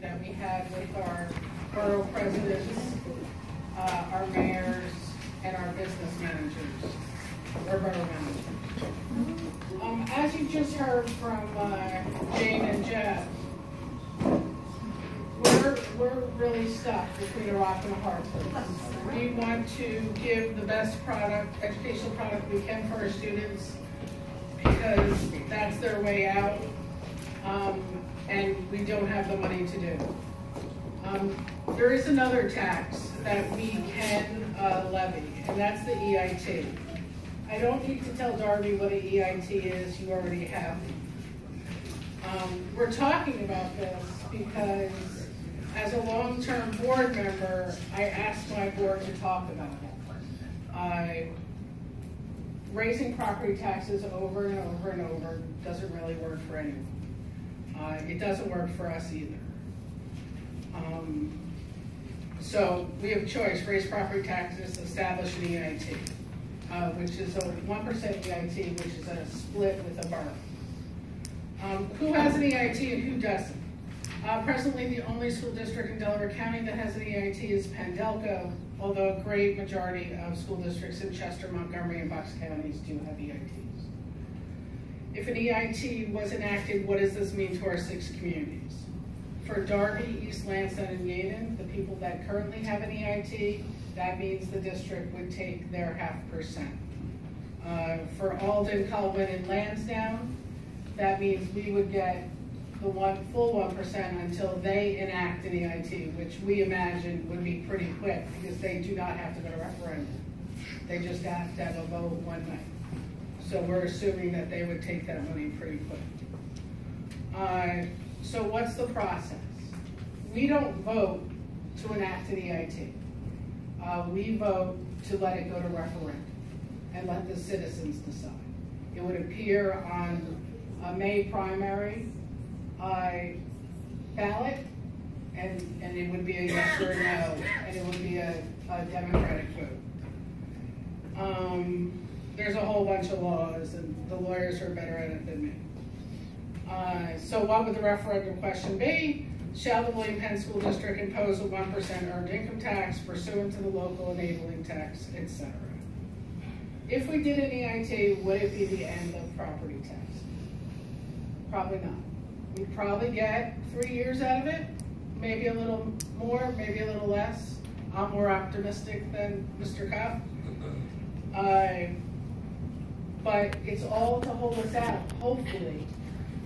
that we had with our borough presidents, our mayors, and our business managers, or borough managers. As you just heard from Jane and Jeff, we're really stuck between a rock and a hard place. We want to give the best educational product we can for our students because that's their way out, and we don't have the money to do. There is another tax that we can levy, and that's the EIT. I don't need to tell Darby what an EIT is, you already have. We're talking about this because as a long-term board member, I asked my board to talk about it. Raising property taxes over and over and over doesn't really work for anyone. It doesn't work for us either. So we have a choice: raise property taxes, establish an EIT, which is a 1% EIT, which is a split with a borough. Who has an EIT and who doesn't? Presently, the only school district in Delaware County that has an EIT is Pendelco, although a great majority of school districts in Chester, Montgomery, and Bucks counties do have EITs. If an EIT was enacted, what does this mean to our 6 communities? For Darby, East Lansing, and Yaden, the people that currently have an EIT, that means the district would take their 0.5%. For Alden, Colwyn, and Lansdowne, that means we would get the full 1% until they enact an EIT, which we imagine would be pretty quick because they do not have to go to referendum. They just have to have a vote one night. So we're assuming that they would take that money pretty quick. So what's the process? We don't vote to enact an EIT. We vote to let it go to referendum and let the citizens decide. It would appear on a May primary ballot, and it would be a yes or a no, and it would be a Democratic vote. There's a whole bunch of laws, and the lawyers are better at it than me. So what would the referendum question be? Shall the William Penn School District impose a 1% earned income tax pursuant to the local enabling tax, etc.? If we did an EIT, would it be the end of property tax? Probably not. We'd probably get 3 years out of it, maybe a little more, maybe a little less. I'm more optimistic than Mr. Kopp. But it's all to hold us out, hopefully,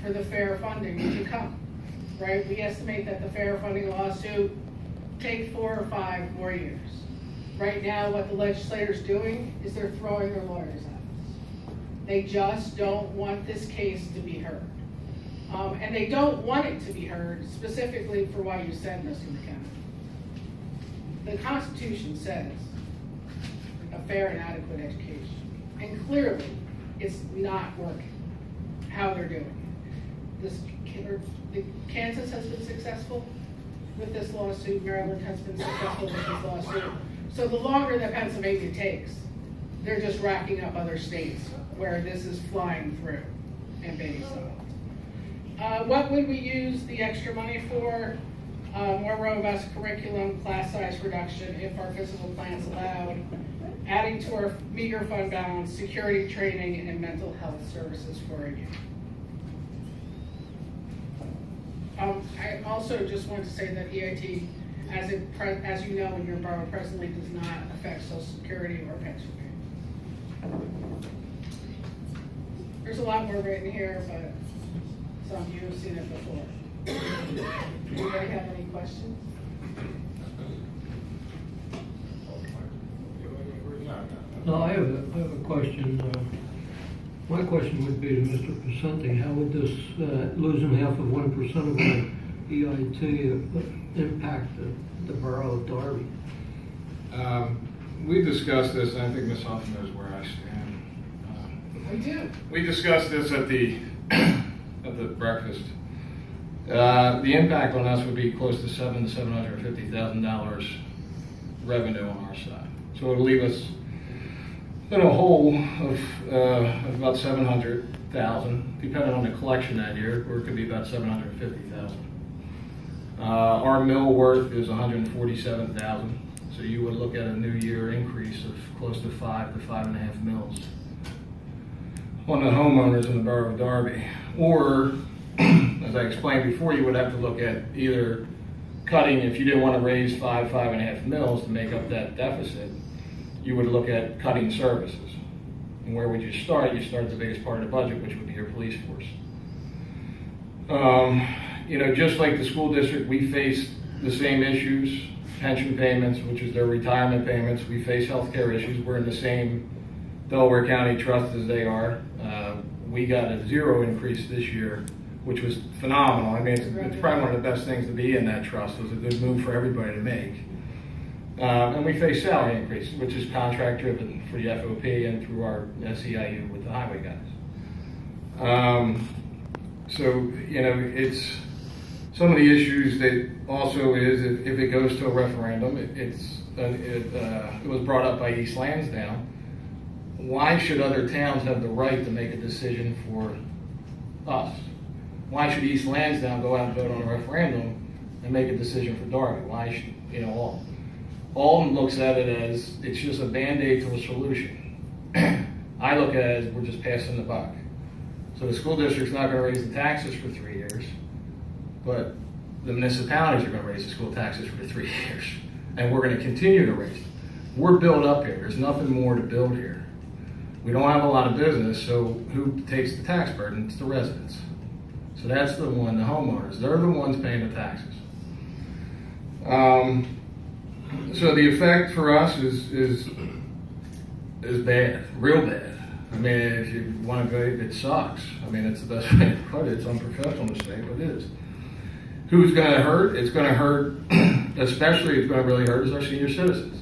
for the fair funding to come, right? We estimate that the fair funding lawsuit takes 4 or 5 more years. Right now, what the legislator's doing is they're throwing their lawyers at us. They just don't want this case to be heard. And they don't want it to be heard specifically for what you said, Mr. McKenna. The Constitution says a fair and adequate education. And clearly, it's not working how they're doing it. Kansas has been successful with this lawsuit. Maryland has been successful with this lawsuit. So the longer that Pennsylvania takes, they're just racking up other states where this is flying through and being solved. What would we use the extra money for? More robust curriculum, class size reduction if our physical plans allowed, adding to our meager fund balance, security training, and mental health services for our youth. I also just want to say that EIT, as you know, in your borough presently does not affect Social Security or pension payments. There's a lot more written here, but some of you have seen it before. Anybody have any questions? No, I have a question. My question would be to Mr. Pacenti. How would this losing half of 1% of the EIT impact the borough of Darby? We discussed this, and I think Ms. Huffman knows where I stand. We do. We discussed this at the breakfast. The impact on us would be close to $700,000 to $750,000 revenue on our side. So it would leave us in a hole of about $700,000, depending on the collection that year, or it could be about $750,000. Our mill worth is $147,000, so you would look at a new year increase of close to 5 to 5.5 mils on the homeowners in the borough of Darby. Or, as I explained before, you would have to look at either cutting, if you didn't want to raise 5.5 mils to make up that deficit, you would look at cutting services. And where would you start? You start at the biggest part of the budget, which would be your police force. You know, just like the school district, we face the same issues, pension payments, which is their retirement payments. We face healthcare issues. We're in the same Delaware County trust as they are. We got a 0 increase this year, which was phenomenal. I mean, it's probably one of the best things to be in that trust. It was a good move for everybody to make. And we face salary increase, which is contract driven for the FOP and through our SEIU with the highway guys. So, you know, it's some of the issues that also is, if it goes to a referendum, it was brought up by East Lansdowne. Why should other towns have the right to make a decision for us? Why should East Lansdowne go out and vote on a referendum and make a decision for Darby? Why should, you know, Alton looks at it as it's just a Band-Aid to a solution. I look at it as we're just passing the buck. So the school district's not going to raise the taxes for 3 years, but the municipalities are going to raise the school taxes for 3 years. And we're going to continue to raise them. We're built up here. There's nothing more to build here. We don't have a lot of business, so who takes the tax burden? It's the residents. So that's the one, the homeowners. They're the ones paying the taxes. So the effect for us is bad, real bad. I mean, if you want to go, it sucks. I mean, it's the best way to put it. It's unprofessional to say, but it is. Who's going to hurt? It's going to hurt, especially it's going to really hurt is our senior citizens.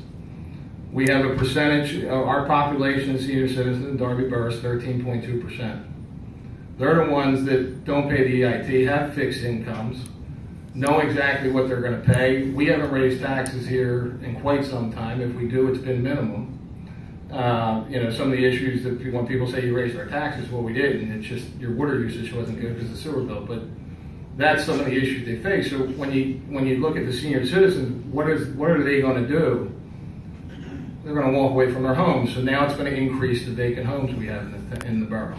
We have a percentage, our population of senior citizens in Darby Borough is 13.2%. They're the ones that don't pay the EIT, have fixed incomes, know exactly what they're going to pay. We haven't raised taxes here in quite some time. If we do, it's been minimum. You know, some of the issues that when people say you raised our taxes, well, we did, and it's just your water usage wasn't good because of the sewer bill. But that's some of the issues they face. So when you look at the senior citizens, what are they going to do? They're going to walk away from their homes. So now it's going to increase the vacant homes we have in the borough.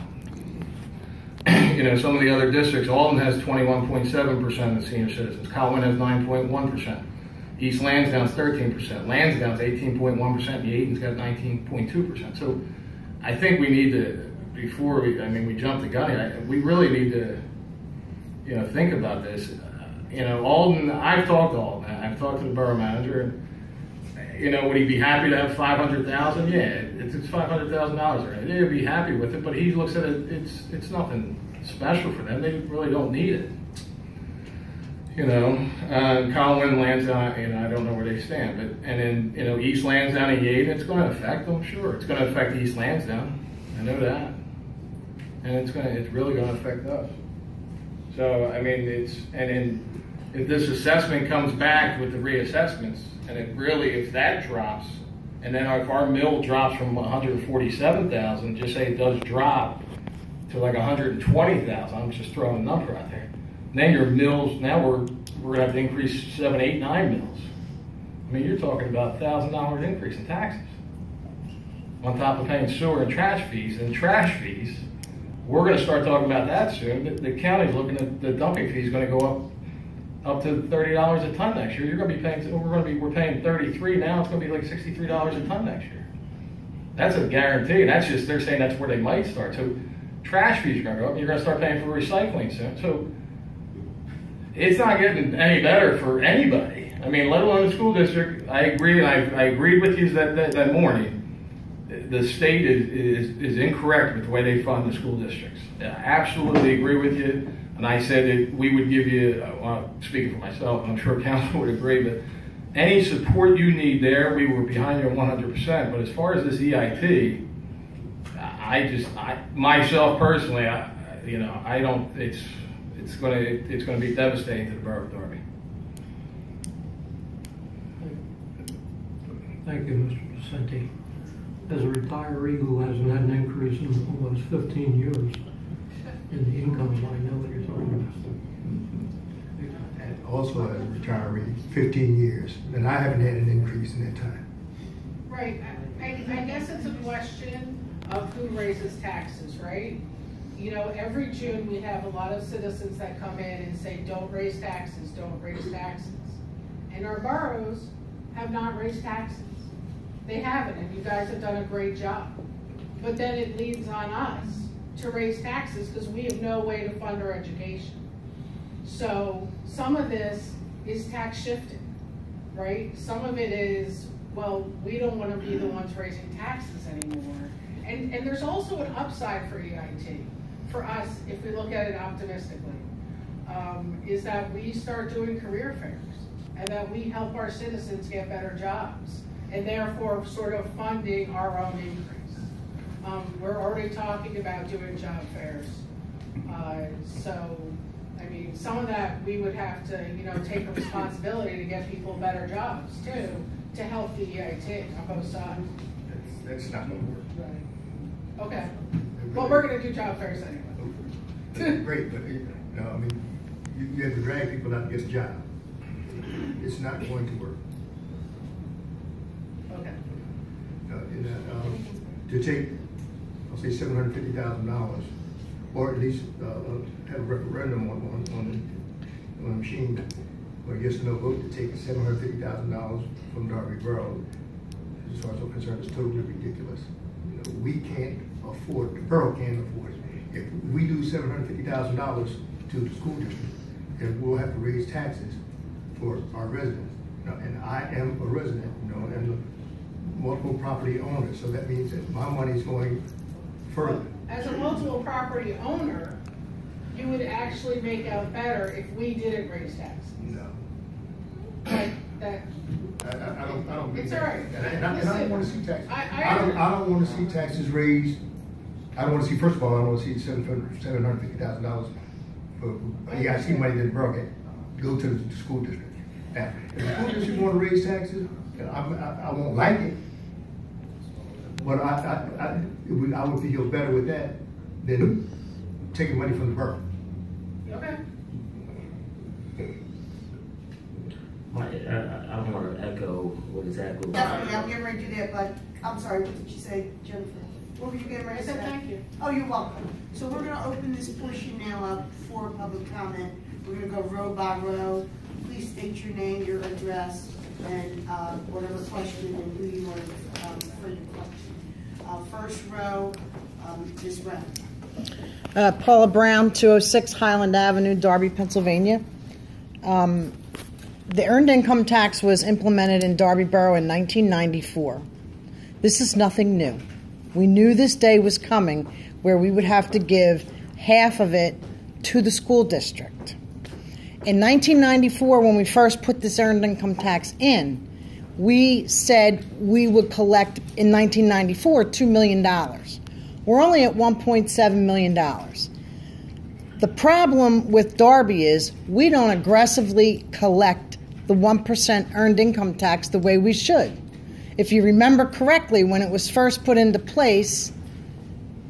You know, some of the other districts, Alton has 21.7% of senior citizens. Colwyn has 9.1%. East Lansdowne's 13%. Lansdowne's 18.1%. And Yaden's got 19.2%. So I think we need to, before we jump the gun here, we really need to, you know, think about this. You know, Alton, I've talked to Alton. I've talked to the borough manager. And, you know, would he be happy to have $500,000? Yeah, it's $500,000 right? He'd be happy with it, but he looks at it, it's nothing special for them. They really don't need it. You know, Colwyn, Lansdowne, you know, I don't know where they stand, but, and then, you know, East Lansdowne and Yaden, it's going to affect them, sure. It's going to affect East Lansdowne. I know that. And it's really going to affect us. So, I mean, and then if this assessment comes back with the reassessments, and it really, if that drops, and then if our mill drops from 147,000, just say it does drop to like 120,000, I'm just throwing a number out there. Then your mills, now we're going to have to increase 7, 8, 9 mills. I mean, you're talking about $1,000 increase in taxes. On top of paying sewer and trash fees. And trash fees, we're going to start talking about that soon. The county's looking at the dumping fee is going to go up to $30 a ton next year. You're going to be paying, we're paying 33 now. It's going to be like $63 a ton next year. That's a guarantee. And that's just, they're saying that's where they might start. So trash fees are going to go up, and you're going to start paying for recycling soon. So it's not getting any better for anybody. I mean, let alone the school district. I agree, and I agreed with you that morning. The state is incorrect with the way they fund the school districts. I absolutely agree with you. And I said that we would give you, speaking for myself, I'm sure council would agree, but any support you need there, we were behind you 100%. But as far as this EIT, myself personally, you know, I don't. It's going to be devastating to the borough of Darby. Thank you, Mr. Vicente. As a retiree who hasn't had an increase in almost 15 years in the income, I know what you're talking about. also as a retiree, 15 years, and I haven't had an increase in that time. Right, I guess it's a question of who raises taxes, right? You know, every June we have a lot of citizens that come in and say, don't raise taxes, don't raise taxes. And our boroughs have not raised taxes. They haven't, and you guys have done a great job. But then it leads on us to raise taxes because we have no way to fund our education. So some of this is tax shifting, right? Some of it is, well, we don't want to be the ones raising taxes anymore. And there's also an upside for EIT, for us, if we look at it optimistically, is that we start doing career fairs and that we help our citizens get better jobs and therefore sort of funding our own increase. We're already talking about doing job fairs. So, I mean, some of that we would have to, you know, take a responsibility to get people better jobs too, to help the EIT on both sides. That's not going to work. Right. Okay. Well, we're going to do job fairs anyway. Great, but no, I mean, you have to drag people out to get a job. It's not going to work. Okay. To take, I'll say $750,000, or at least have a referendum on the machine, or yes or no vote to take $750,000 from Darby Borough, as far as I'm concerned, is totally ridiculous. You know, we can't afford, the borough can't afford it. If we do $750,000 to the school district, then we'll have to raise taxes for our residents. You know, and I am a resident, you know, and a multiple property owner, so that means that my money is going further. As a multiple property owner, you would actually make out better if we didn't raise taxes. No. Like that. I don't. It's all right. And I don't want to see taxes. I don't want to see taxes raised. I don't want to see. First of all, I don't want to see $750,000 for EIC money that the borough get go to the school district. Now, if the school district want to raise taxes, I won't like it. But I would feel better with that than taking money from the borough. Okay. I don't want to echo what exactly. Definitely, I'm getting ready to do that, but I'm sorry, what did you say, Jennifer? What were you getting ready to say? I said thank you. Oh, you're welcome. So we're going to open this portion now up for public comment. We're going to go row by row. Please state your name, your address, and whatever question and who you want to for your question. First row, Ms. Brown. Paula Brown, 206 Highland Avenue, Darby, Pennsylvania. The earned income tax was implemented in Darby Borough in 1994. This is nothing new. We knew this day was coming where we would have to give half of it to the school district. In 1994, when we first put this earned income tax in, we said we would collect in 1994 $2 million. We're only at $1.7 million. The problem with Darby is we don't aggressively collect the 1% earned income tax the way we should. If you remember correctly, when it was first put into place,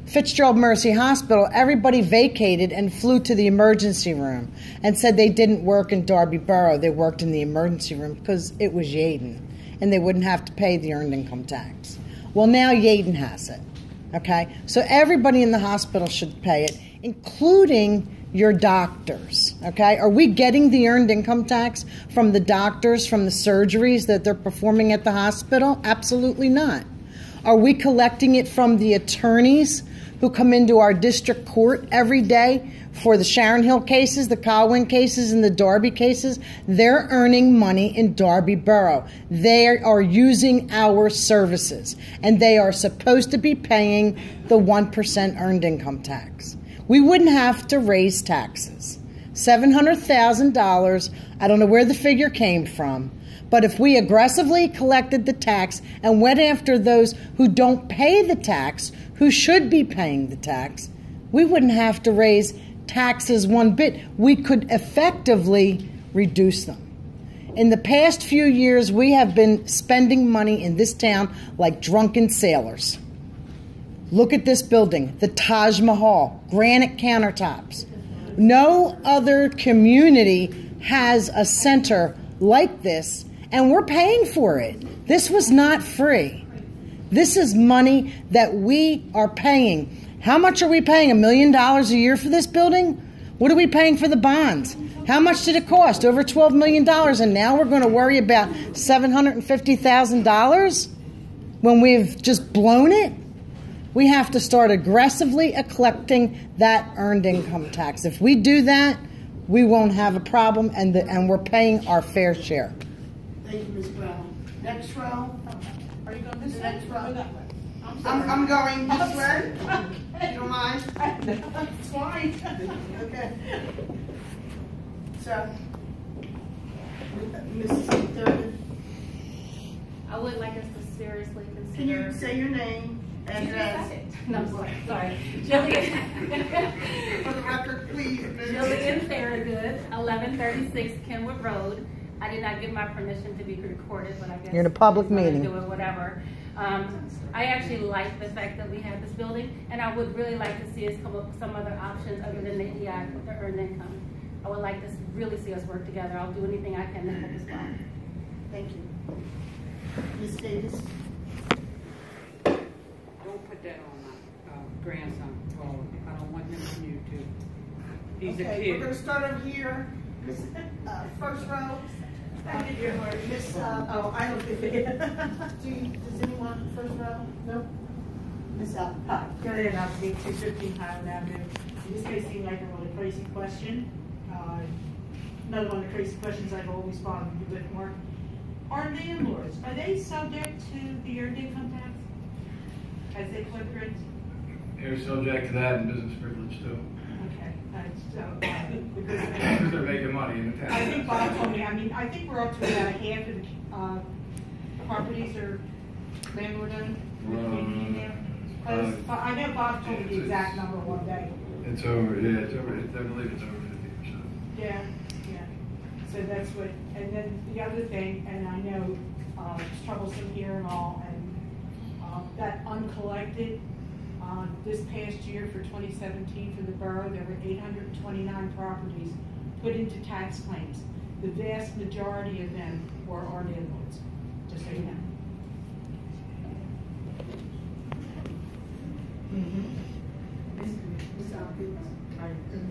Fitzgerald Mercy Hospital, everybody vacated and flew to the emergency room and said they didn't work in Darby Borough. They worked in the emergency room because it was Yaden, and they wouldn't have to pay the earned income tax. Well, now Yaden has it, okay? So everybody in the hospital should pay it, including your doctors, okay? Are we getting the earned income tax from the doctors, from the surgeries that they're performing at the hospital? Absolutely not. Are we collecting it from the attorneys who come into our district court every day for the Sharon Hill cases, the Colwyn cases, and the Darby cases? They're earning money in Darby Borough. They are using our services, and they are supposed to be paying the 1% earned income tax. We wouldn't have to raise taxes. $700,000, I don't know where the figure came from, but if we aggressively collected the tax and went after those who don't pay the tax, who should be paying the tax, we wouldn't have to raise taxes one bit. We could effectively reduce them. In the past few years, we have been spending money in this town like drunken sailors. Look at this building, the Taj Mahal, granite countertops. No other community has a center like this, and we're paying for it. This was not free. This is money that we are paying. How much are we paying? $1 million a year for this building? What are we paying for the bonds? How much did it cost? Over $12 million, and now we're going to worry about $750,000 when we've just blown it? We have to start aggressively collecting that earned income tax. If we do that, we won't have a problem, and we're paying our fair share. Thank you, Ms. Brown. Next row. Are you going this way? Next row. Or that way? I'm going this way. You don't mind? It's fine. Okay. So, Mrs. Thurman, I would like us to seriously consider. can you say your name, address? No, sorry. Jillian. For the record, please. Jillian Tharagood, 1136 Kenwood Road. I did not give my permission to be recorded, but I guess You're in a public I'm gonna meeting. do it, whatever. I actually like the fact that we have this building, and I would really like to see us come up with some other options other than the EI, the earned income. I would like to really see us work together. I'll do anything I can to help us out. Thank you. Ms. Davis? Don't put that on my grandson. Well, I don't want him on YouTube. He's a Okay, kid. we're going to start over here. Miss, first row. Miss, I don't think does anyone first row? No. Miss Al. Hi, Gillian Alvey, 215 Highland Avenue. This may seem like a really crazy question. Another one of the crazy questions I've always found a bit more. Are landlords, are they subject to the earned income tax as they collect rent? They're subject to that and business privilege too. Okay, because Because they're making money in the town. I think Bob told me, I think we're up to about half of the properties are landlord owned. I know Bob told me the exact number one day. It's over, yeah, it's over, I believe it's over 50%. Yeah. So that's what, and then the other thing, and I know it's troublesome here and all, and that uncollected, this past year for 2017 for the borough, there were 829 properties put into tax claims. The vast majority of them were our landlords, just so you know.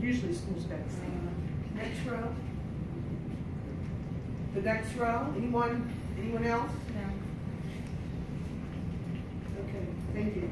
Usually schools got the same. Next row. The next row. Anyone else? No. Okay, thank you.